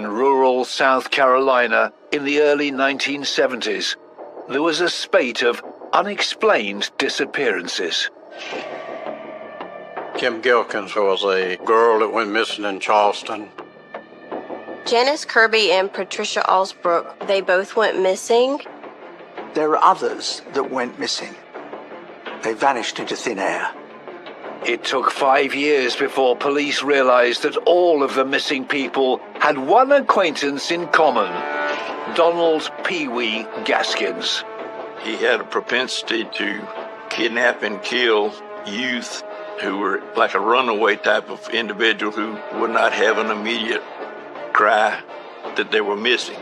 in rural South Carolina in the early 1970s, there was a spate of unexplained disappearances. Kim Gaskins was a girl that went missing in Charleston. Janice Kirby and Patricia Alsbrook, they both went missing. There are others that went missing. They vanished into thin air. It took 5 years before police realized that all of the missing people had one acquaintance in common: Donald Peewee Gaskins. He had a propensity to kidnap and kill youth who were like a runaway type of individual who would not have an immediate cry that they were missing.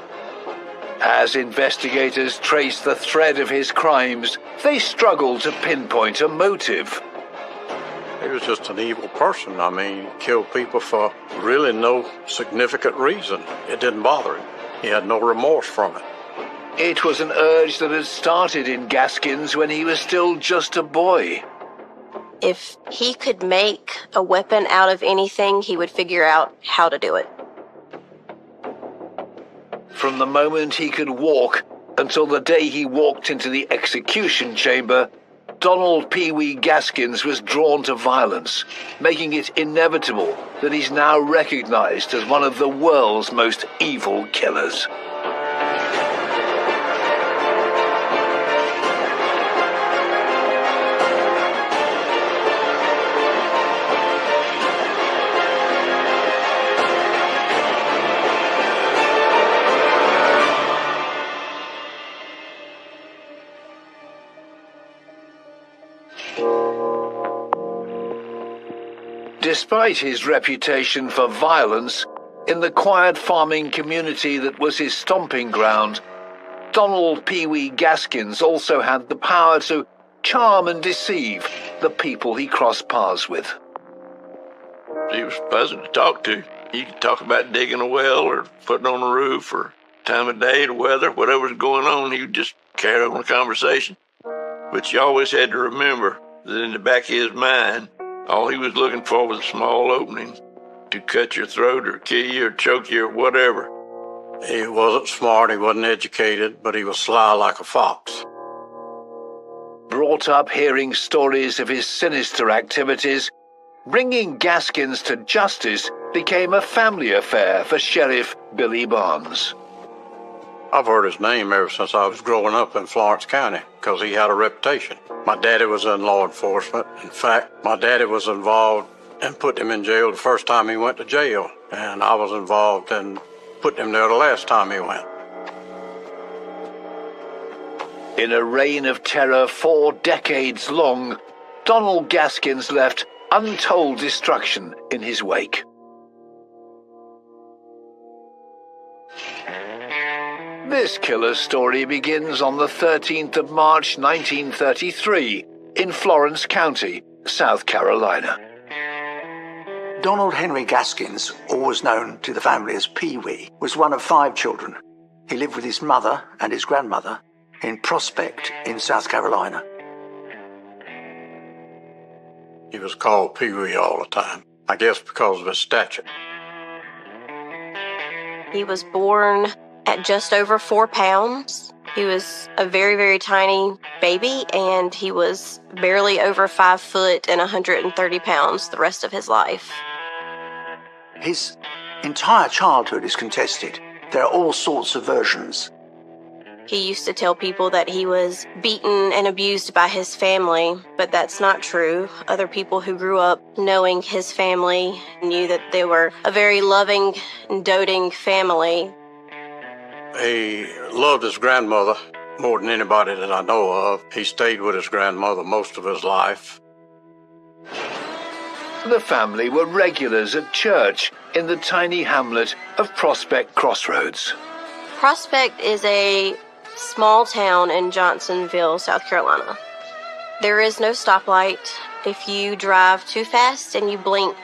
As investigators traced the thread of his crimes, they struggled to pinpoint a motive. He was just an evil person. I mean, he killed people for really no significant reason. It didn't bother him. He had no remorse from it. It was an urge that had started in Gaskins when he was still just a boy. If he could make a weapon out of anything, he would figure out how to do it. From the moment he could walk until the day he walked into the execution chamber, Donald Peewee Gaskins was drawn to violence, making it inevitable that he's now recognized as one of the world's most evil killers. Despite his reputation for violence, in the quiet farming community that was his stomping ground, Donald Peewee Gaskins also had the power to charm and deceive the people he crossed paths with. He was pleasant to talk to. You could talk about digging a well or putting on a roof or time of day, the weather, whatever was going on, he would just carry on the conversation. But you always had to remember that in the back of his mind, all he was looking for was a small opening to cut your throat or kill you or choke you or whatever. He wasn't smart, he wasn't educated, but he was sly like a fox. Brought up hearing stories of his sinister activities, bringing Gaskins to justice became a family affair for Sheriff Billy Barnes. I've heard his name ever since I was growing up in Florence County because he had a reputation. My daddy was in law enforcement. In fact, my daddy was involved in putting him in jail the first time he went to jail, and I was involved in putting him there the last time he went. In a reign of terror 4 decades long, Donald Gaskins left untold destruction in his wake. This killer's story begins on the 13th of March 1933 in Florence County, South Carolina. Donald Henry Gaskins, always known to the family as Pee-wee, was one of 5 children. He lived with his mother and his grandmother in Prospect in South Carolina. He was called Pee-wee all the time, I guess because of his stature. He was born at just over 4 pounds. He was a very, very tiny baby, and he was barely over 5 foot and 130 pounds the rest of his life. His entire childhood is contested. There are all sorts of versions. He used to tell people that he was beaten and abused by his family, but that's not true. Other people who grew up knowing his family knew that they were a very loving and doting family. He loved his grandmother more than anybody that I know of. He stayed with his grandmother most of his life. The family were regulars at church in the tiny hamlet of Prospect Crossroads. Prospect is a small town in Johnsonville, South Carolina. There is no stoplight. If you drive too fast and you blink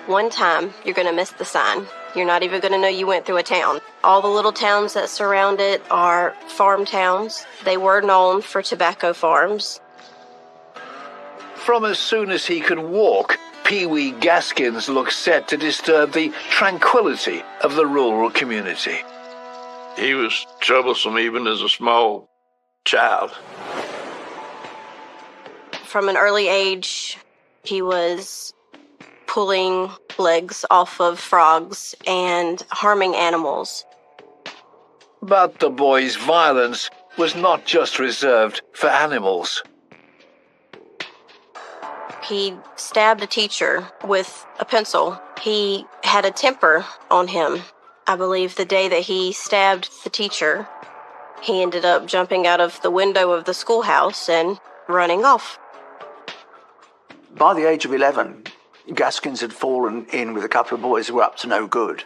one time, you're going to miss the sign. You're not even going to know you went through a town. All the little towns that surround it are farm towns. They were known for tobacco farms. From as soon as he could walk, Pee-wee Gaskins looked set to disturb the tranquility of the rural community. He was troublesome even as a small child. From an early age, he was pulling legs off of frogs and harming animals. But the boy's violence was not just reserved for animals. He stabbed a teacher with a pencil. He had a temper on him. I believe the day that he stabbed the teacher, he ended up jumping out of the window of the schoolhouse and running off. By the age of 11, Gaskins had fallen in with a couple of boys who were up to no good.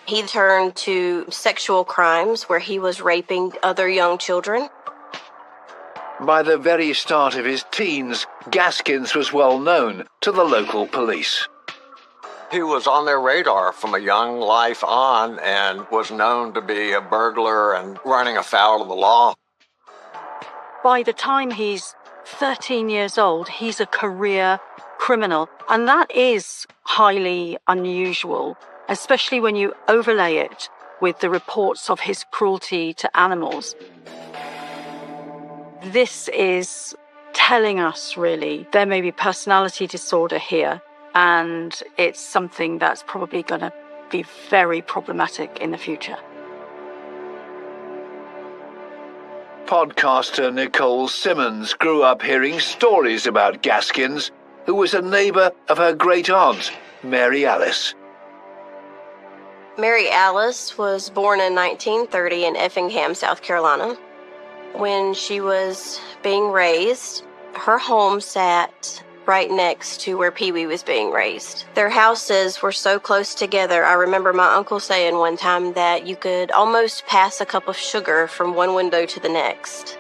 He turned to sexual crimes where he was raping other young children. By the very start of his teens, Gaskins was well known to the local police. He was on their radar from a young life on and was known to be a burglar and running afoul of the law. By the time he's 13 years old, he's a career criminal, and that is highly unusual, especially when you overlay it with the reports of his cruelty to animals. This is telling us, really, there may be personality disorder here, and it's something that's probably going to be very problematic in the future. Podcaster Nicole Simmons grew up hearing stories about Gaskins, who was a neighbor of her great-aunt, Mary Alice. Mary Alice was born in 1930 in Effingham, South Carolina. When she was being raised, her home sat right next to where Pee-wee was being raised. Their houses were so close together. I remember my uncle saying one time that you could almost pass a cup of sugar from one window to the next.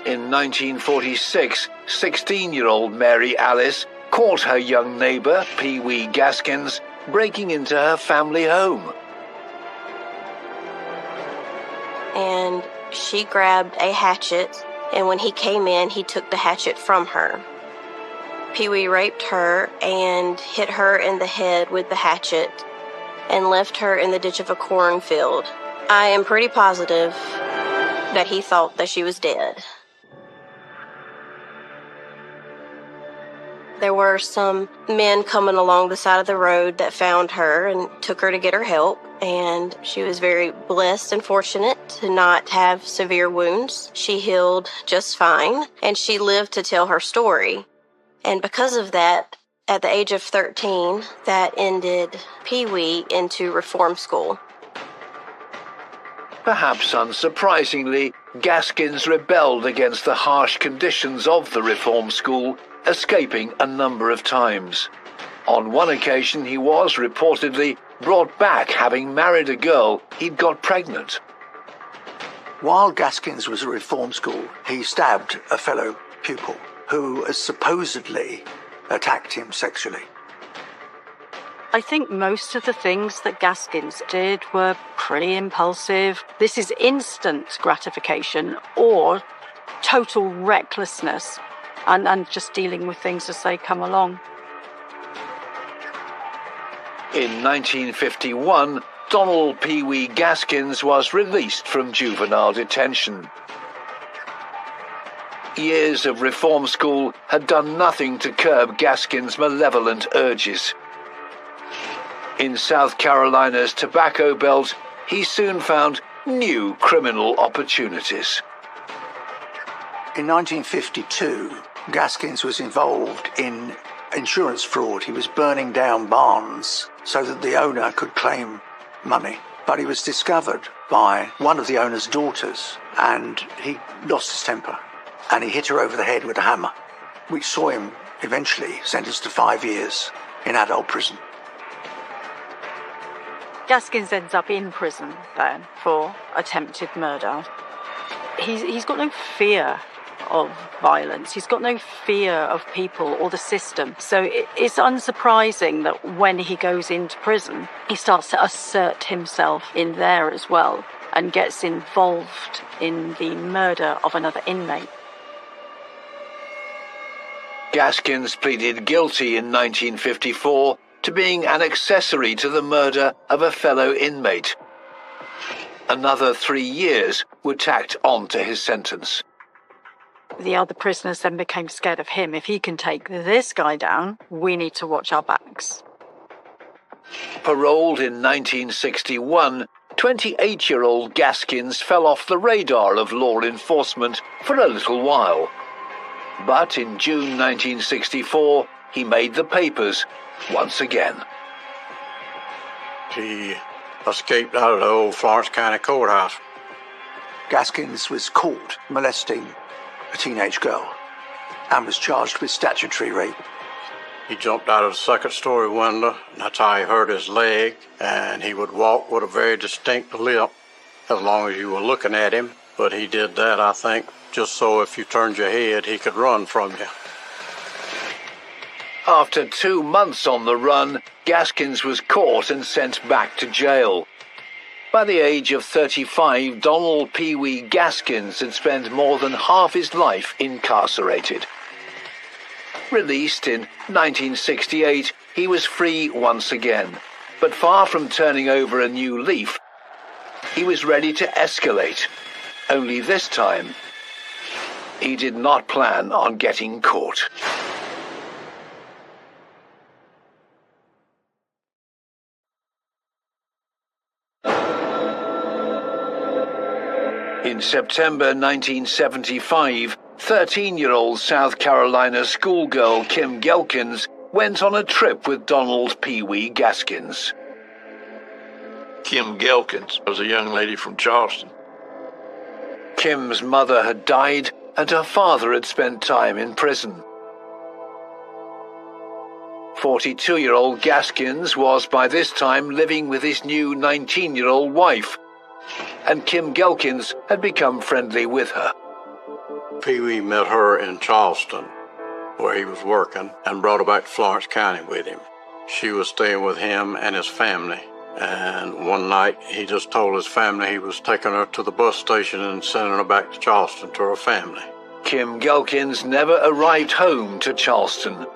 In 1946, 16-year-old Mary Alice caught her young neighbor, Pee-wee Gaskins, breaking into her family home. And she grabbed a hatchet, and when he came in, he took the hatchet from her. Pee-wee raped her and hit her in the head with the hatchet and left her in the ditch of a cornfield. I am pretty positive that he thought that she was dead. There were some men coming along the side of the road that found her and took her to get her help, and she was very blessed and fortunate to not have severe wounds. She healed just fine, and she lived to tell her story. And because of that, at the age of 13, that ended Pee-wee into reform school. Perhaps unsurprisingly, Gaskins rebelled against the harsh conditions of the reform school, escaping a number of times. On one occasion, he was reportedly brought back having married a girl he'd got pregnant. While Gaskins was at reform school, he stabbed a fellow pupil who supposedly attacked him sexually. I think most of the things that Gaskins did were pretty impulsive. This is instant gratification or total recklessness and just dealing with things as they come along. In 1951, Donald Pee-wee Gaskins was released from juvenile detention. Years of reform school had done nothing to curb Gaskins' malevolent urges. In South Carolina's tobacco belt, he soon found new criminal opportunities. In 1952, Gaskins was involved in insurance fraud. He was burning down barns so that the owner could claim money. But he was discovered by one of the owner's daughters, and he lost his temper, and he hit her over the head with a hammer, which saw him eventually sentenced to 5 years in adult prison. Gaskins ends up in prison then for attempted murder. He's got no fear of violence. He's got no fear of people or the system. So it's unsurprising that when he goes into prison, he starts to assert himself in there as well and gets involved in the murder of another inmate. Gaskins pleaded guilty in 1954 to being an accessory to the murder of a fellow inmate. Another 3 years were tacked on to his sentence. The other prisoners then became scared of him. If he can take this guy down, we need to watch our backs. Paroled in 1961, 28-year-old Gaskins fell off the radar of law enforcement for a little while. But in June 1964, he made the papers once again. He escaped out of the old Florence County courthouse. Gaskins was caught molesting a teenage girl and was charged with statutory rape. He jumped out of the second-story window, and that's how he hurt his leg, and he would walk with a very distinct limp as long as you were looking at him. But he did that, I think, just so if you turned your head, he could run from you. After 2 months on the run, Gaskins was caught and sent back to jail. By the age of 35, Donald Peewee Gaskins had spent more than half his life incarcerated. Released in 1968, he was free once again, but far from turning over a new leaf, he was ready to escalate. Only this time, he did not plan on getting caught. In September 1975, 13-year-old South Carolina schoolgirl Kim Gaskins went on a trip with Donald Peewee Gaskins. Kim Gaskins was a young lady from Charleston. Kim's mother had died and her father had spent time in prison. 42-year-old Gaskins was by this time living with his new 19-year-old wife, and Kim Gaskins had become friendly with her. Peewee met her in Charleston, where he was working, and brought her back to Florence County with him. She was staying with him and his family, and one night he just told his family he was taking her to the bus station and sending her back to Charleston to her family. Kim Gaskins never arrived home to Charleston.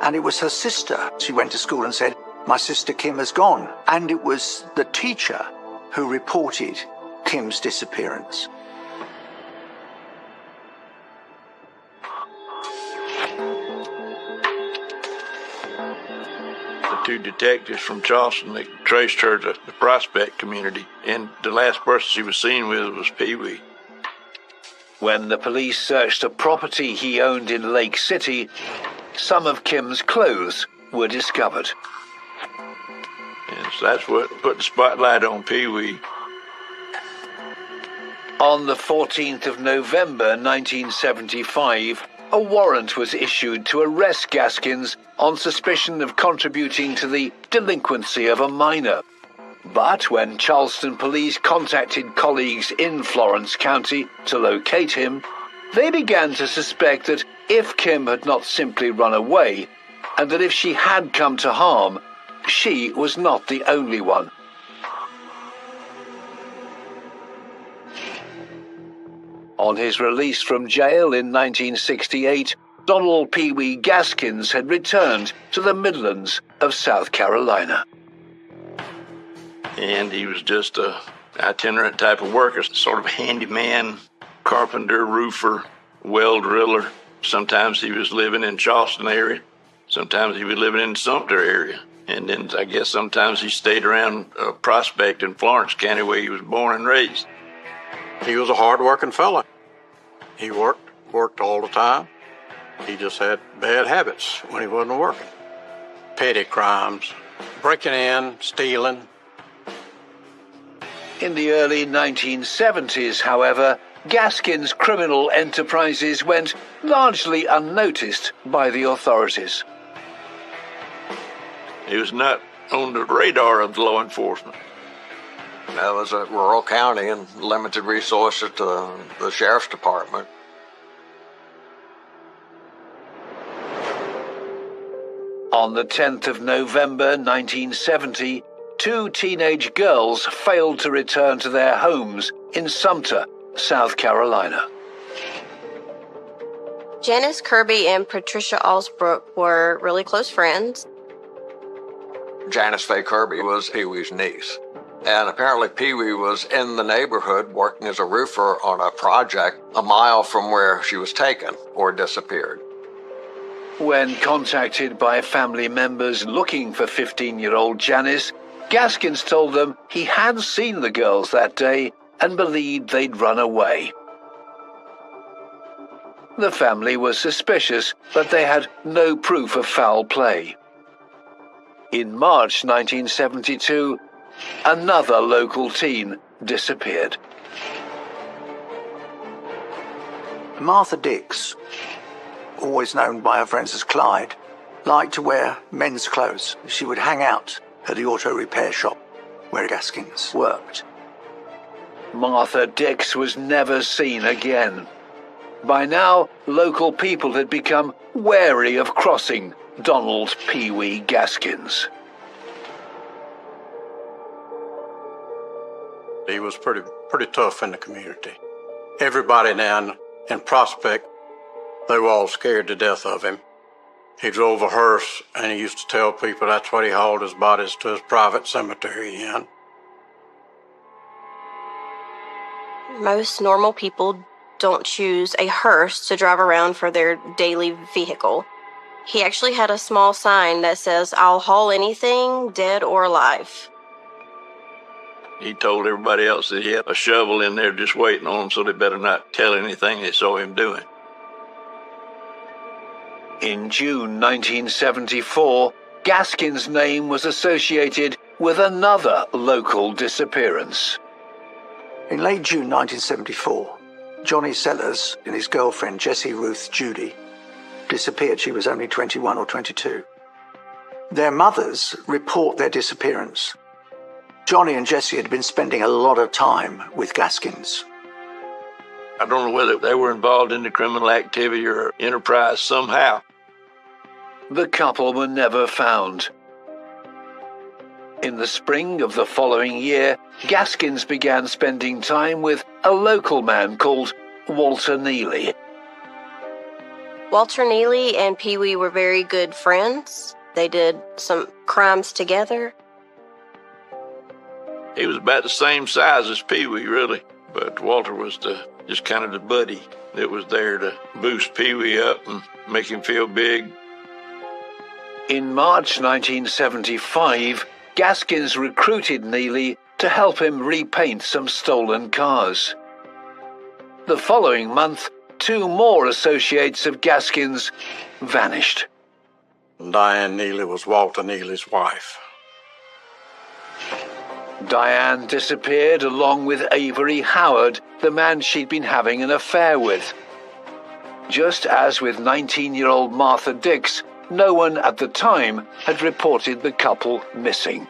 And it was her sister. She went to school and said, "My sister Kim has gone." And it was the teacher who reported Kim's disappearance. The two detectives from Charleston, they traced her to the Prospect community, and the last person she was seen with was Peewee. When the police searched a property he owned in Lake City, some of Kim's clothes were discovered. And so that's what put the spotlight on Peewee. On the 14th of November 1975, a warrant was issued to arrest Gaskins on suspicion of contributing to the delinquency of a minor. But when Charleston police contacted colleagues in Florence County to locate him, they began to suspect that if Kim had not simply run away, and that if she had come to harm, she was not the only one. On his release from jail in 1968, Donald Peewee Gaskins had returned to the Midlands of South Carolina. And he was just a itinerant type of worker, sort of handyman, carpenter, roofer, well driller. Sometimes he was living in Charleston area. Sometimes he was living in Sumter area. And then I guess sometimes he stayed around Prospect in Florence County where he was born and raised. He was a hard-working fella. He worked all the time. He just had bad habits when he wasn't working. Petty crimes, breaking in, stealing. In the early 1970s, however, Gaskins' criminal enterprises went largely unnoticed by the authorities. He was not on the radar of law enforcement. That was a rural county and limited resources to the sheriff's department. On the 10th of November 1970, two teenage girls failed to return to their homes in Sumter, South Carolina. Janice Kirby and Patricia Alsbrook were really close friends. Janice Faye Kirby was Pee-wee's niece. And apparently Pee-wee was in the neighborhood working as a roofer on a project a mile from where she was taken or disappeared. When contacted by family members looking for 15-year-old Janice, Gaskins told them he had seen the girls that day and believed they'd run away. The family was suspicious, but they had no proof of foul play. In March 1972, another local teen disappeared. Martha Dix, always known by her friends as Clyde, liked to wear men's clothes. She would hang out at the auto repair shop where Gaskins worked. Martha Dix was never seen again. By now, local people had become wary of crossing Donald Pee-wee Gaskins. He was pretty tough in the community. Everybody down in Prospect, they were all scared to death of him. He drove a hearse, and he used to tell people that's what he hauled his bodies to his private cemetery in. Most normal people don't choose a hearse to drive around for their daily vehicle. He actually had a small sign that says, "I'll haul anything, dead or alive." He told everybody else that he had a shovel in there just waiting on them, so they better not tell anything they saw him doing. In June 1974, Gaskins' name was associated with another local disappearance. In late June 1974, Johnny Sellers and his girlfriend Jessie Ruth Judy disappeared. She was only 21 or 22. Their mothers report their disappearance. Johnny and Jessie had been spending a lot of time with Gaskins. I don't know whether they were involved in the criminal activity or enterprise somehow. The couple were never found. In the spring of the following year, Gaskins began spending time with a local man called Walter Neely. Walter Neely and Pee-wee were very good friends. They did some crimes together. He was about the same size as Pee-wee, really, but Walter was just kind of the buddy that was there to boost Pee-wee up and make him feel big. In March 1975, Gaskins recruited Neely to help him repaint some stolen cars. The following month, 2 more associates of Gaskins vanished. Diane Neely was Walter Neely's wife. Diane disappeared along with Avery Howard, the man she'd been having an affair with. Just as with 19-year-old Martha Dix, no one at the time had reported the couple missing.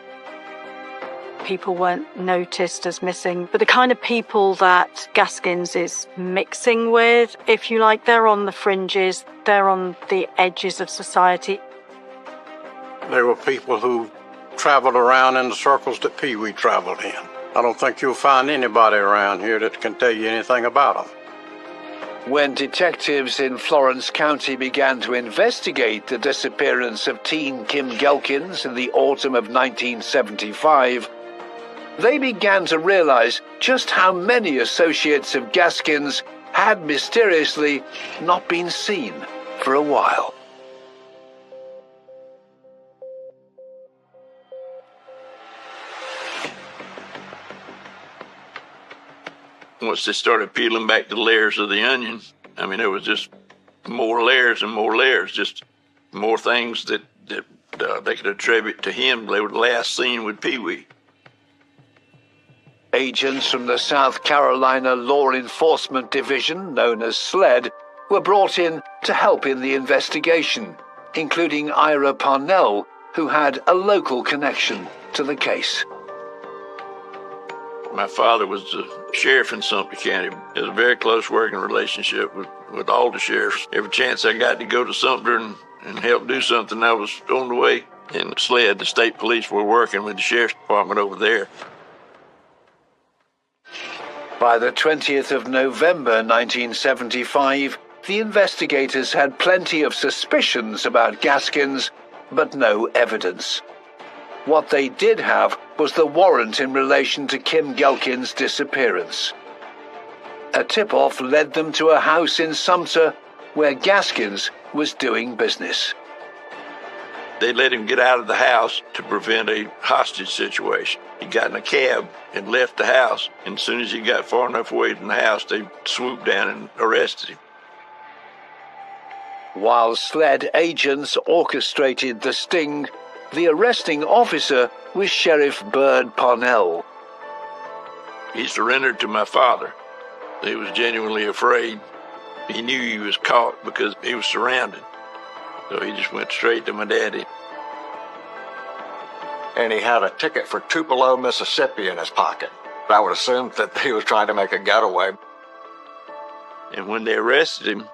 People weren't noticed as missing, but the kind of people that Gaskins is mixing with, if you like, they're on the fringes, they're on the edges of society. There were people who traveled around in the circles that Pee-wee traveled in. I don't think you'll find anybody around here that can tell you anything about them. When detectives in Florence County began to investigate the disappearance of teen Kim Gaskins in the autumn of 1975, they began to realize just how many associates of Gaskins had mysteriously not been seen for a while. Once they started peeling back the layers of the onion, I mean, there was just more layers and more layers, just more things that they could attribute to him. They were last seen with Pee-wee. Agents from the South Carolina Law Enforcement Division, known as SLED, were brought in to help in the investigation, including Ira Parnell, who had a local connection to the case. My father was the sheriff in Sumter County. It was a very close working relationship with all the sheriffs. Every chance I got to go to Sumter and help do something, I was on the way. And SLED, the state police, were working with the sheriff's department over there. By the 20th of November 1975, The investigators had plenty of suspicions about Gaskins, but no evidence. What they did have was the warrant in relation to Kim Gelkin's disappearance. A tip-off led them to a house in Sumter where Gaskins was doing business. They let him get out of the house to prevent a hostage situation. He got in a cab and left the house, and as soon as he got far enough away from the house, they swooped down and arrested him. While SLED agents orchestrated the sting, the arresting officer was Sheriff Bird Parnell. He surrendered to my father. He was genuinely afraid. He knew he was caught because he was surrounded. So he just went straight to my daddy. And he had a ticket for Tupelo, Mississippi in his pocket. I would assume that he was trying to make a getaway. And when they arrested him,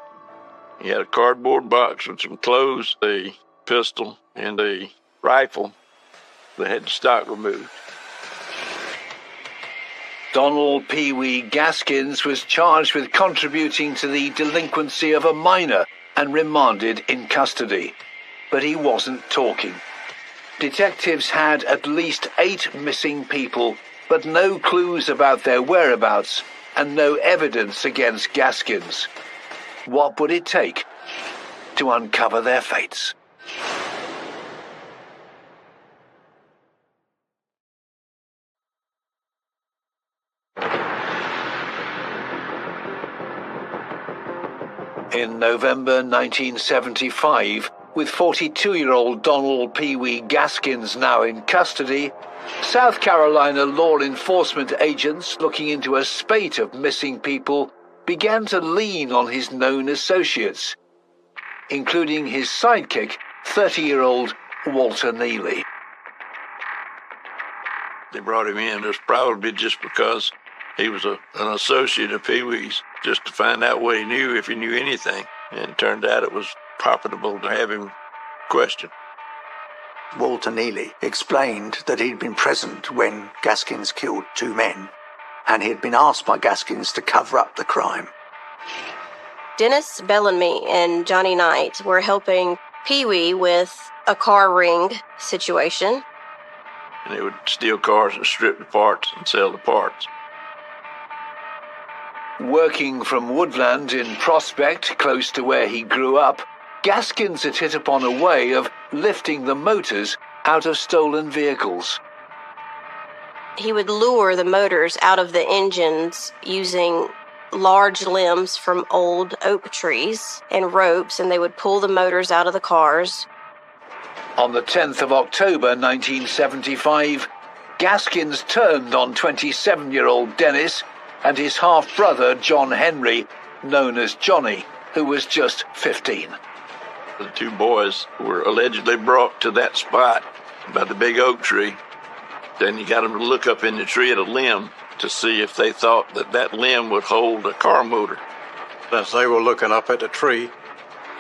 he had a cardboard box with some clothes, a pistol, and a rifle that had the stock removed. Donald Pee-wee Gaskins was charged with contributing to the delinquency of a minor and remanded in custody. But he wasn't talking. Detectives had at least 8 missing people, but no clues about their whereabouts and no evidence against Gaskins. What would it take to uncover their fates? In November 1975, with 42-year-old Donald Pee-wee Gaskins now in custody, South Carolina law enforcement agents looking into a spate of missing people began to lean on his known associates, including his sidekick, 30-year-old Walter Neely. They brought him in just probably just because he was an associate of Pee-wee's, just to find out what he knew, if he knew anything. And it turned out it was profitable to have him questioned. Walter Neely explained that he'd been present when Gaskins killed 2 men, and he had been asked by Gaskins to cover up the crime. Dennis Bellamy and Johnny Knight were helping Pee-wee with a car ring situation. And they would steal cars and strip the parts and sell the parts. Working from Woodland in Prospect, close to where he grew up, Gaskins had hit upon a way of lifting the motors out of stolen vehicles. He would lure the motors out of the engines using large limbs from old oak trees and ropes, and they would pull the motors out of the cars. On the 10th of October 1975, Gaskins turned on 27-year-old Dennis and his half-brother John Henry, known as Johnny, who was just 15. The 2 boys were allegedly brought to that spot by the big oak tree. Then you got them to look up in the tree at a limb to see if they thought that that limb would hold a car motor. As they were looking up at the tree,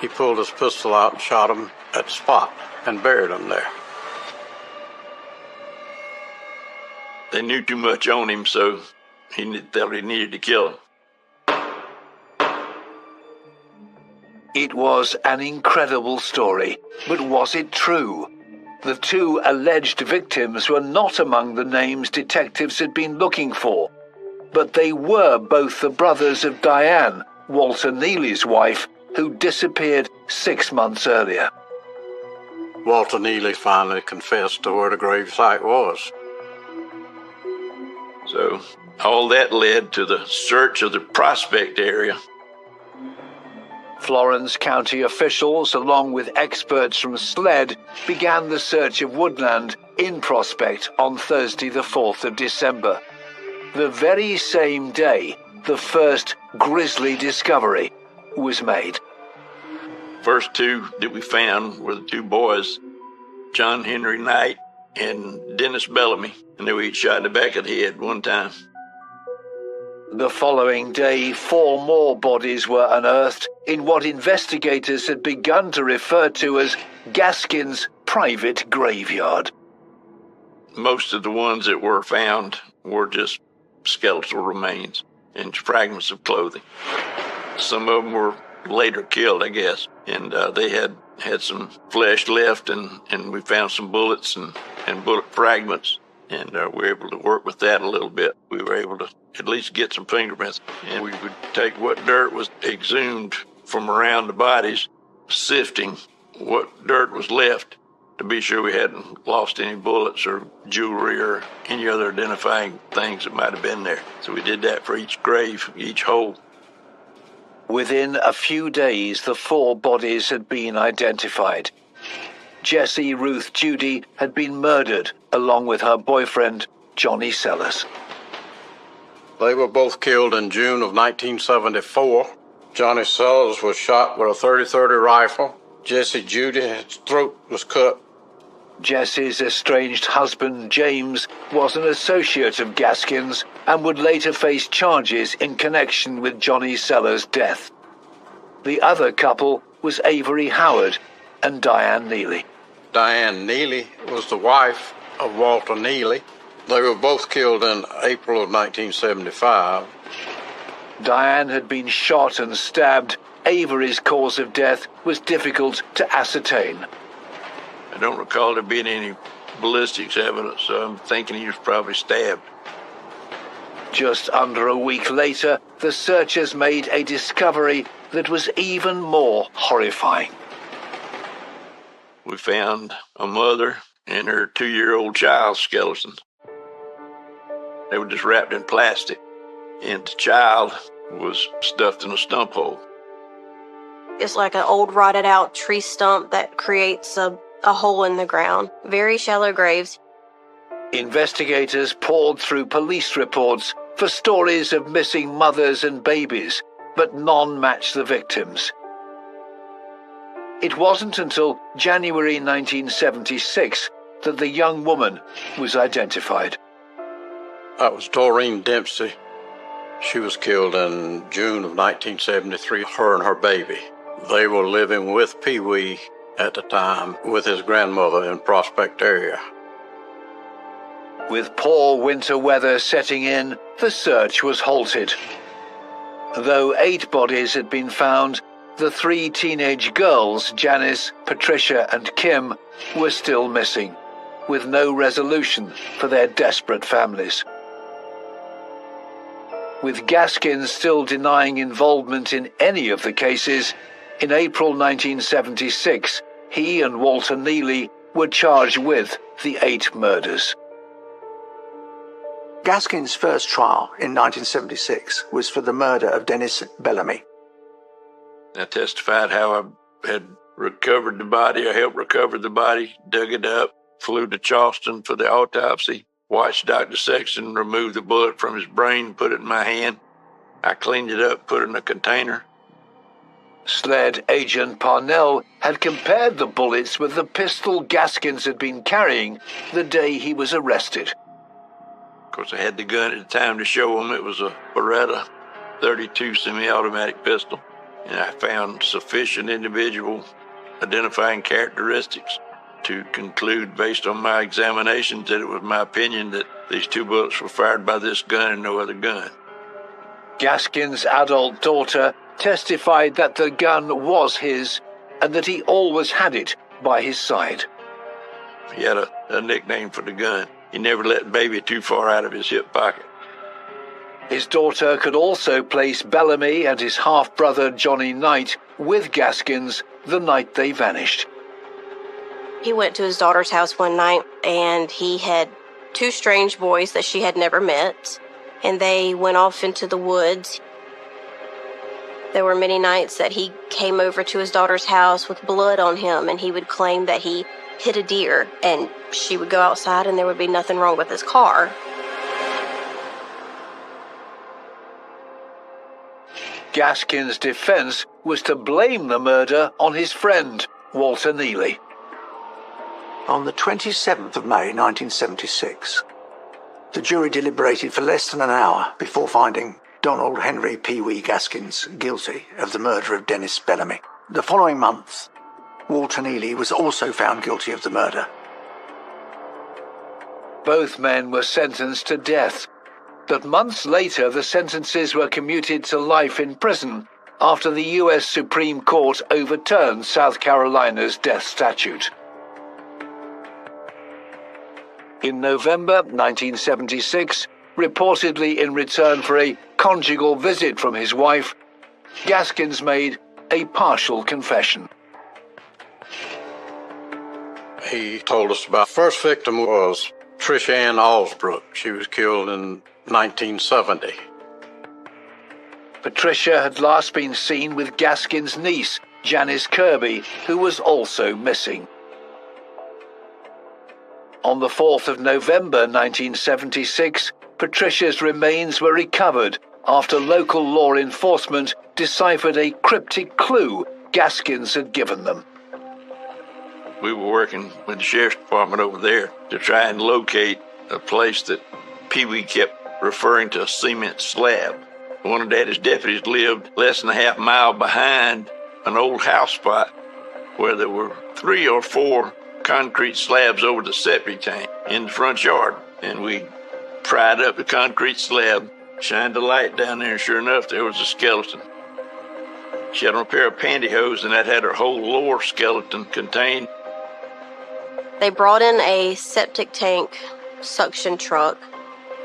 he pulled his pistol out and shot them at the spot and buried them there. They knew too much on him, so he thought he needed to kill him. It was an incredible story, but was it true? The 2 alleged victims were not among the names detectives had been looking for, but they were both the brothers of Diane, Walter Neely's wife, who disappeared 6 months earlier. Walter Neely finally confessed to where the gravesite was. So all that led to the search of the Prospect area. Florence County officials, along with experts from SLED, began the search of Woodland in Prospect on Thursday the 4th of December. The very same day, the first grisly discovery was made. First 2 that we found were the 2 boys, John Henry Knight and Dennis Bellamy, and they were each shot in the back of the head one time. The following day, 4 more bodies were unearthed in what investigators had begun to refer to as Gaskins' private graveyard. Most of the ones that were found were just skeletal remains and fragments of clothing. Some of them were later killed, I guess. And they had some flesh left, and we found some bullets and bullet fragments. And we were able to work with that a little bit. We were able to at least get some fingerprints. And we would take what dirt was exhumed from around the bodies, sifting what dirt was left to be sure we hadn't lost any bullets or jewelry or any other identifying things that might have been there. So we did that for each grave, each hole. Within a few days, the 4 bodies had been identified. Jessie Ruth Judy had been murdered along with her boyfriend, Johnny Sellers. They were both killed in June of 1974. Johnny Sellers was shot with a .30-30 rifle. Jessie Judy's throat was cut. Jessie's estranged husband, James, was an associate of Gaskins and would later face charges in connection with Johnny Sellers' death. The other couple was Avery Howard and Diane Neely. Diane Neely was the wife of Walter Neely. They were both killed in April of 1975. Diane had been shot and stabbed. Avery's cause of death was difficult to ascertain. I don't recall there being any ballistics evidence, so I'm thinking he was probably stabbed. Just under a week later, the searchers made a discovery that was even more horrifying. We found a mother and her 2-year-old child's skeletons. They were just wrapped in plastic, and the child was stuffed in a stump hole. It's like an old rotted out tree stump that creates a hole in the ground. Very shallow graves. Investigators poured through police reports for stories of missing mothers and babies, but none matched the victims. It wasn't until January 1976 that the young woman was identified. That was Doreen Dempsey. She was killed in June of 1973, her and her baby. They were living with Pee-wee at the time with his grandmother in Prospect area. With poor winter weather setting in, the search was halted. Though 8 bodies had been found, the 3 teenage girls, Janice, Patricia and Kim, were still missing, with no resolution for their desperate families. With Gaskins still denying involvement in any of the cases, in April 1976, he and Walter Neely were charged with the 8 murders. Gaskins' first trial in 1976 was for the murder of Dennis Bellamy. I testified how I had recovered the body, I helped recover the body, dug it up, flew to Charleston for the autopsy, watched Dr. Sexton remove the bullet from his brain, put it in my hand. I cleaned it up, put it in a container. SLED agent Parnell had compared the bullets with the pistol Gaskins had been carrying the day he was arrested. Of course, I had the gun at the time to show him. It was a Beretta 32 semi-automatic pistol, and I found sufficient individual identifying characteristics to conclude, based on my examinations, that it was my opinion that these 2 bullets were fired by this gun and no other gun. Gaskins' adult daughter testified that the gun was his and that he always had it by his side. He had a nickname for the gun. He never let baby too far out of his hip pocket. His daughter could also place Bellamy and his half-brother Johnny Knight with Gaskins the night they vanished. He went to his daughter's house one night, and he had 2 strange boys that she had never met, and they went off into the woods. There were many nights that he came over to his daughter's house with blood on him, and he would claim that he hit a deer, and she would go outside and there would be nothing wrong with his car. Gaskins' defense was to blame the murder on his friend, Walter Neely. On the 27th of May 1976, the jury deliberated for less than an hour before finding Donald Henry Pee-wee Gaskins guilty of the murder of Dennis Bellamy. The following month, Walter Neely was also found guilty of the murder. Both men were sentenced to death, but months later the sentences were commuted to life in prison after the U.S. Supreme Court overturned South Carolina's death statute. In November 1976, reportedly in return for a conjugal visit from his wife, Gaskins made a partial confession. He told us about the first victim was Trish Ann Alsbrook. She was killed in 1970. Patricia had last been seen with Gaskins' niece, Janice Kirby, who was also missing. On the 4th of November 1976, Patricia's remains were recovered after local law enforcement deciphered a cryptic clue Gaskins had given them. We were working with the sheriff's department over there to try and locate a place that Pee-wee kept referring to a cement slab. One of Daddy's deputies lived less than a half mile behind an old house spot where there were 3 or 4 concrete slabs over the septic tank in the front yard. And we pried up the concrete slab, shined the light down there, and sure enough, there was a skeleton. She had on a pair of pantyhose, and that had her whole lower skeleton contained. They brought in a septic tank suction truck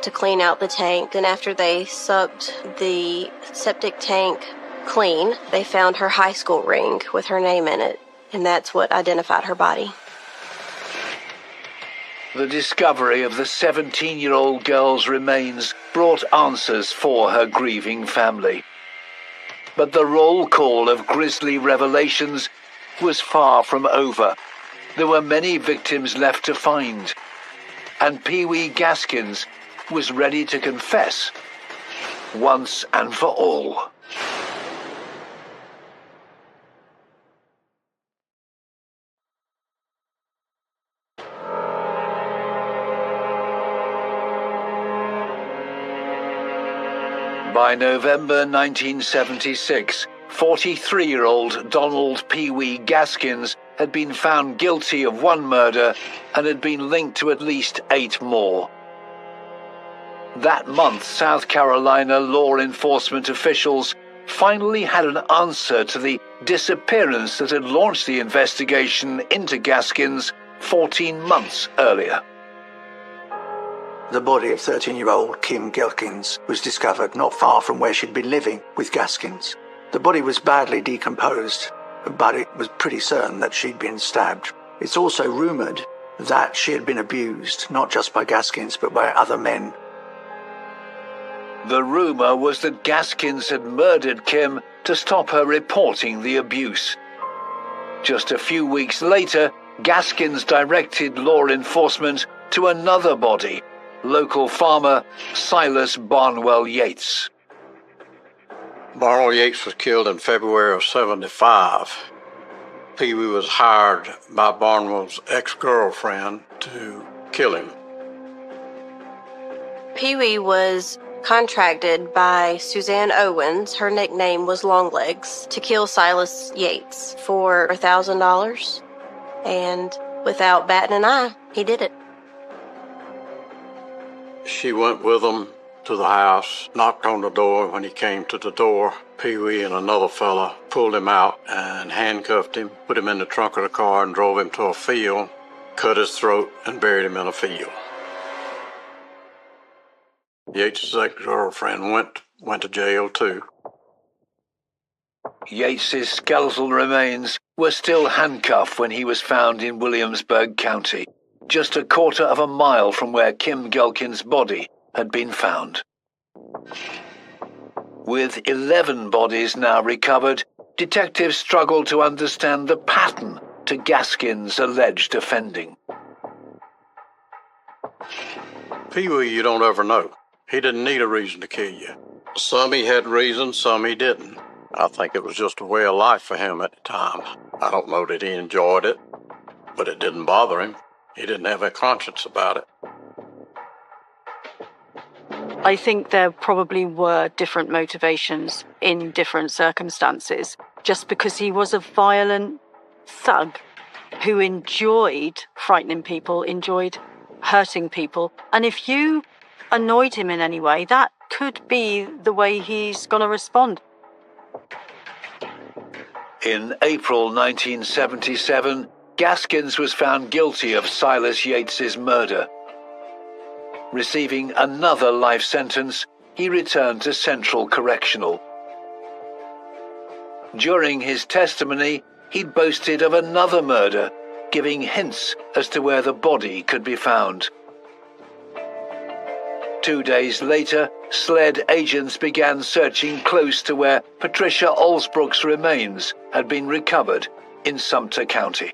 to clean out the tank, and after they sucked the septic tank clean, they found her high school ring with her name in it, and that's what identified her body. The discovery of the 17-year-old girl's remains brought answers for her grieving family. But the roll call of grisly revelations was far from over. There were many victims left to find, and Pee-wee Gaskins was ready to confess once and for all. By November 1976, 43-year-old Donald Pee-wee Gaskins had been found guilty of 1 murder and had been linked to at least 8 more. That month, South Carolina law enforcement officials finally had an answer to the disappearance that had launched the investigation into Gaskins 14 months earlier. The body of 13-year-old Kim Gaskins was discovered not far from where she'd been living with Gaskins. The body was badly decomposed, but it was pretty certain that she'd been stabbed. It's also rumoured that she had been abused, not just by Gaskins, but by other men. The rumour was that Gaskins had murdered Kim to stop her reporting the abuse. Just a few weeks later, Gaskins directed law enforcement to another body, local farmer Silas Barnwell Yates. Barnwell Yates was killed in February of '75. Pee-wee was hired by Barnwell's ex-girlfriend to kill him. Pee-wee was contracted by Suzanne Owens, her nickname was Longlegs, to kill Silas Yates for $1,000. And without batting an eye, he did it. She went with him to the house, knocked on the door. When he came to the door, Pee-wee and another fella pulled him out and handcuffed him, put him in the trunk of the car and drove him to a field, cut his throat, and buried him in a field. Yates' ex-girlfriend went to jail too. Yates's skeletal remains were still handcuffed when he was found in Williamsburg County, just a quarter of a mile from where Kim Gaskins' body had been found. With 11 bodies now recovered, detectives struggled to understand the pattern to Gaskins' alleged offending. Pee-wee, you don't ever know. He didn't need a reason to kill you. Some he had reasons, some he didn't. I think it was just a way of life for him at the time. I don't know that he enjoyed it, but it didn't bother him. He didn't have a conscience about it. I think there probably were different motivations in different circumstances. Just because he was a violent thug who enjoyed frightening people, enjoyed hurting people. And if you annoyed him in any way, that could be the way he's going to respond. In April 1977, Gaskins was found guilty of Silas Yates's murder. Receiving another life sentence, he returned to Central Correctional. During his testimony, he boasted of another murder, giving hints as to where the body could be found. 2 days later, SLED agents began searching close to where Patricia Olsbrook's remains had been recovered in Sumter County.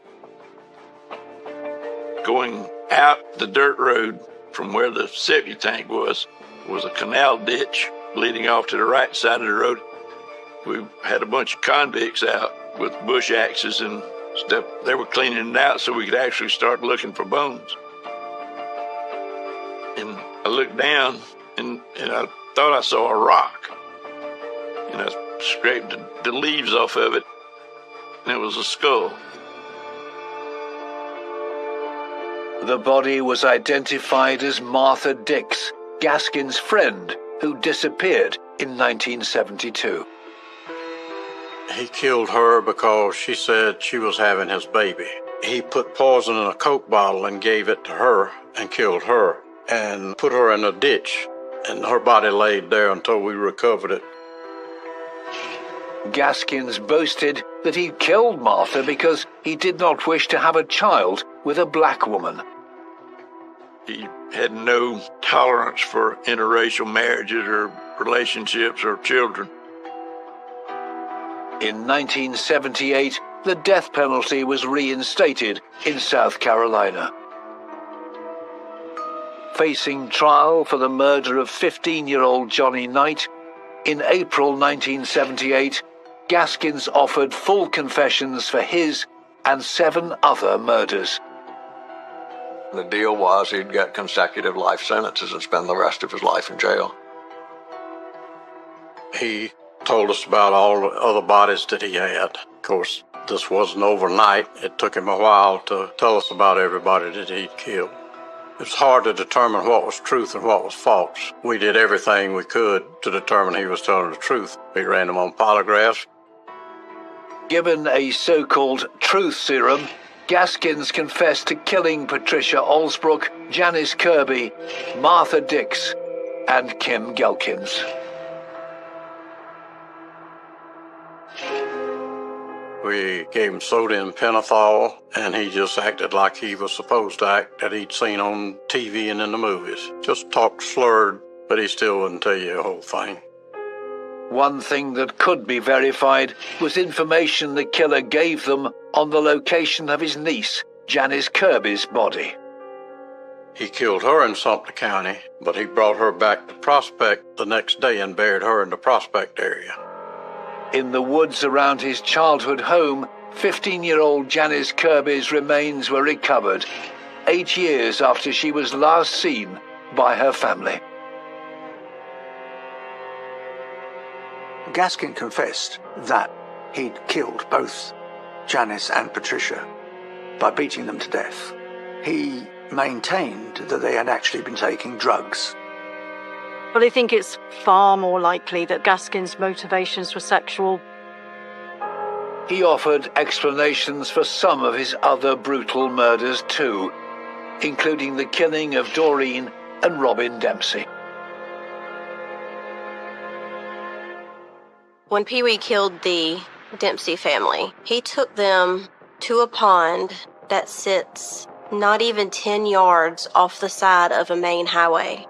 Going out the dirt road from where the septic tank was a canal ditch leading off to the right side of the road. We had a bunch of convicts out with bush axes and stuff. They were cleaning it out so we could actually start looking for bones. And I looked down and I thought I saw a rock. And I scraped the leaves off of it, and it was a skull. The body was identified as Martha Dix, Gaskins' friend, who disappeared in 1972. He killed her because she said she was having his baby. He put poison in a Coke bottle and gave it to her and killed her and put her in a ditch, and her body laid there until we recovered it. Gaskins boasted that he killed Martha because he did not wish to have a child with a black woman. He had no tolerance for interracial marriages or relationships or children. In 1978, the death penalty was reinstated in South Carolina. Facing trial for the murder of 15-year-old Johnny Knight, in April 1978, Gaskins offered full confessions for his and 7 other murders. The deal was he'd get consecutive life sentences and spend the rest of his life in jail. He told us about all the other bodies that he had. Of course, this wasn't overnight. It took him a while to tell us about everybody that he'd killed. It was hard to determine what was truth and what was false. We did everything we could to determine he was telling the truth. We ran him on polygraphs. Given a so-called truth serum, Gaskins confessed to killing Patricia Olsbrook, Janice Kirby, Martha Dix, and Kim Gelkins. We gave him sodium pentothal, and he just acted like he was supposed to act that he'd seen on TV and in the movies. Just talked slurred, but he still wouldn't tell you the whole thing. One thing that could be verified was information the killer gave them on the location of his niece, Janice Kirby's body. He killed her in Sumter County, but he brought her back to Prospect the next day and buried her in the Prospect area. In the woods around his childhood home, 15-year-old Janice Kirby's remains were recovered, 8 years after she was last seen by her family. Gaskin confessed that he'd killed both Janice and Patricia by beating them to death. He maintained that they had actually been taking drugs. But I think it's far more likely that Gaskins' motivations were sexual. He offered explanations for some of his other brutal murders too, including the killing of Doreen and Robin Dempsey. When Pee-wee killed the Dempsey family, he took them to a pond that sits not even 10 yards off the side of a main highway.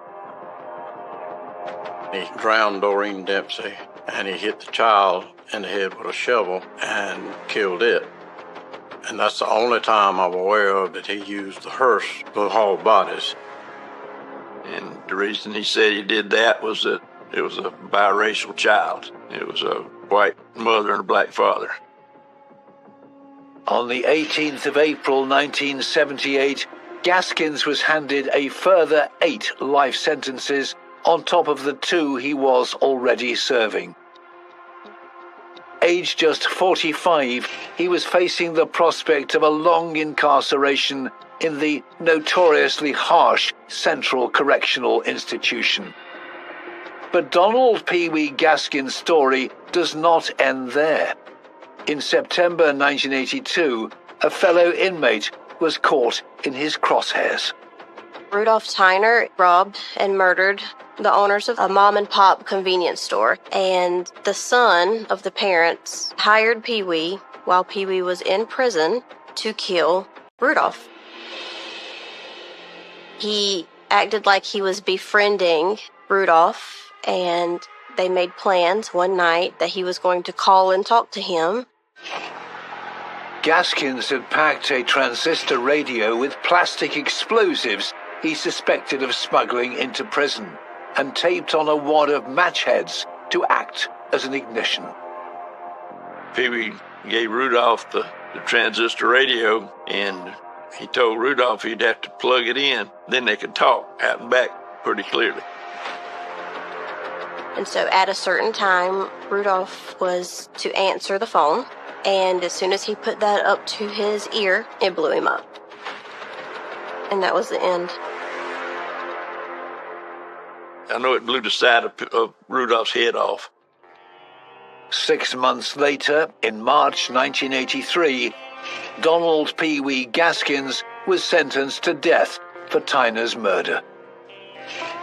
He drowned Doreen Dempsey, and he hit the child in the head with a shovel and killed it. And that's the only time I'm aware of that he used the hearse to haul bodies. And the reason he said he did that was that it was a biracial child. It was a white mother and a black father. On the 18th of April 1978, Gaskins was handed a further 8 life sentences on top of the 2 he was already serving. Aged just 45, he was facing the prospect of a long incarceration in the notoriously harsh Central Correctional Institution. But Donald Pee-wee Gaskins' story does not end there. In September 1982, a fellow inmate was caught in his crosshairs. Rudolph Tyner robbed and murdered the owners of a mom-and-pop convenience store, and the son of the parents hired Pee-wee while Pee-wee was in prison to kill Rudolph. He acted like he was befriending Rudolph, and they made plans one night that he was going to call and talk to him. Gaskins had packed a transistor radio with plastic explosives he suspected of smuggling into prison, and taped on a wad of match heads to act as an ignition. Pee-wee gave Rudolph the transistor radio, and he told Rudolph he'd have to plug it in. Then they could talk out and back pretty clearly. And so at a certain time, Rudolph was to answer the phone, and as soon as he put that up to his ear, it blew him up. And that was the end. I know it blew the side of Rudolph's head off. 6 months later, in March 1983, Donald Pee-wee Gaskins was sentenced to death for Tyner's murder.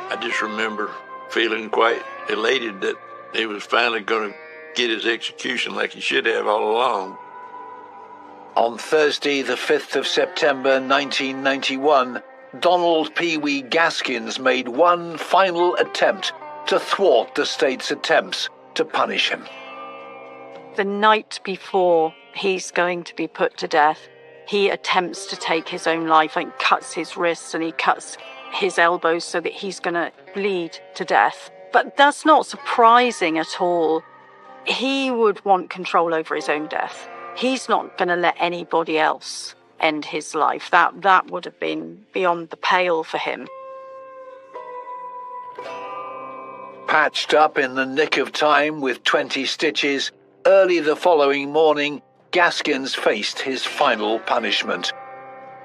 I just remember feeling quite elated that he was finally going to get his execution like he should have all along. On Thursday, the 5th of September 1991, Donald Pee-wee Gaskins made one final attempt to thwart the state's attempts to punish him. The night before he's going to be put to death, he attempts to take his own life and cuts his wrists and he cuts his elbows so that he's going to bleed to death. But that's not surprising at all. He would want control over his own death. He's not going to let anybody else end his life. That would have been beyond the pale for him. Patched up in the nick of time with 20 stitches, early the following morning, Gaskins faced his final punishment.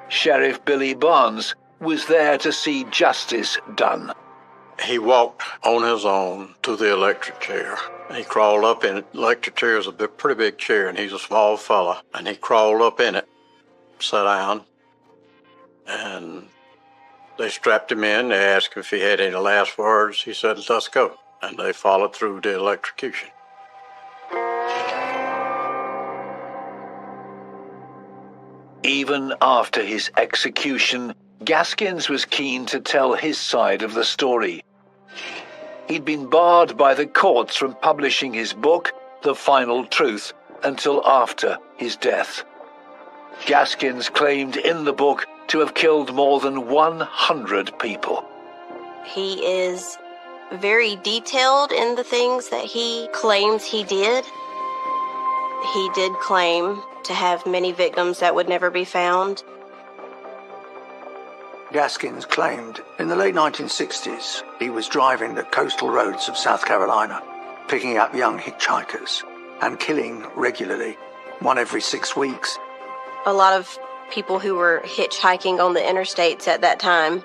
Sheriff Billy Barnes was there to see justice done. He walked on his own to the electric chair. He crawled up in it. The electric chair is a pretty big chair, and he's a small fella. And he crawled up in it, sat down, and they strapped him in. They asked him if he had any last words. He said, "Let's go." And they followed through the electrocution. Even after his execution, Gaskins was keen to tell his side of the story. He'd been barred by the courts from publishing his book, The Final Truth, until after his death. Gaskins claimed in the book to have killed more than 100 people. He is very detailed in the things that he claims he did. He did claim to have many victims that would never be found. Gaskins claimed in the late 1960s he was driving the coastal roads of South Carolina, picking up young hitchhikers and killing regularly, one every 6 weeks. A lot of people who were hitchhiking on the interstates at that time,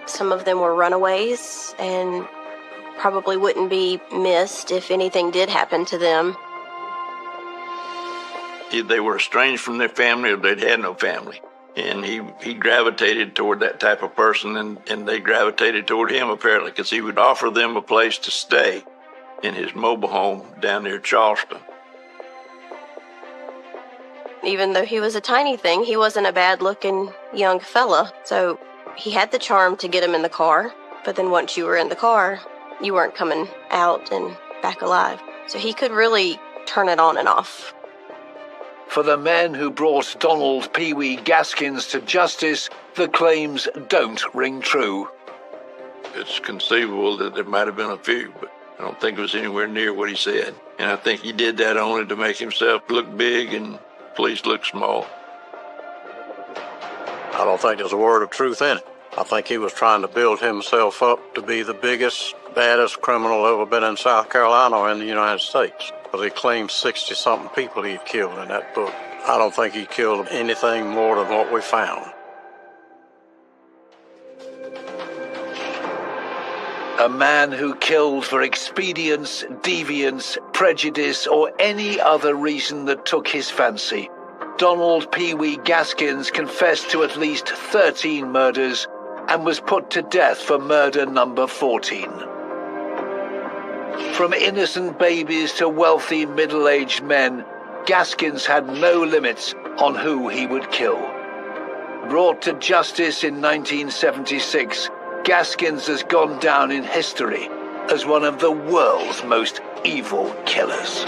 some of them were runaways and probably wouldn't be missed if anything did happen to them. Either they were estranged from their family or they'd had no family. And he gravitated toward that type of person, and they gravitated toward him apparently because he would offer them a place to stay in his mobile home down near Charleston. Even though he was a tiny thing, he wasn't a bad-looking young fella. So he had the charm to get him in the car, but then once you were in the car, you weren't coming out and back alive. So he could really turn it on and off. For the men who brought Donald Pee-wee Gaskins to justice, the claims don't ring true. It's conceivable that there might have been a few, but I don't think it was anywhere near what he said. And I think he did that only to make himself look big and police look small. I don't think there's a word of truth in it. I think he was trying to build himself up to be the biggest, baddest criminal ever been in South Carolina or in the United States. Because he claimed 60-something people he had killed in that book. I don't think he killed anything more than what we found. A man who killed for expedience, deviance, prejudice, or any other reason that took his fancy. Donald Pee-wee Gaskins confessed to at least 13 murders and was put to death for murder number 14. From innocent babies to wealthy middle-aged men, Gaskins had no limits on who he would kill. Brought to justice in 1976, Gaskins has gone down in history as one of the world's most evil killers.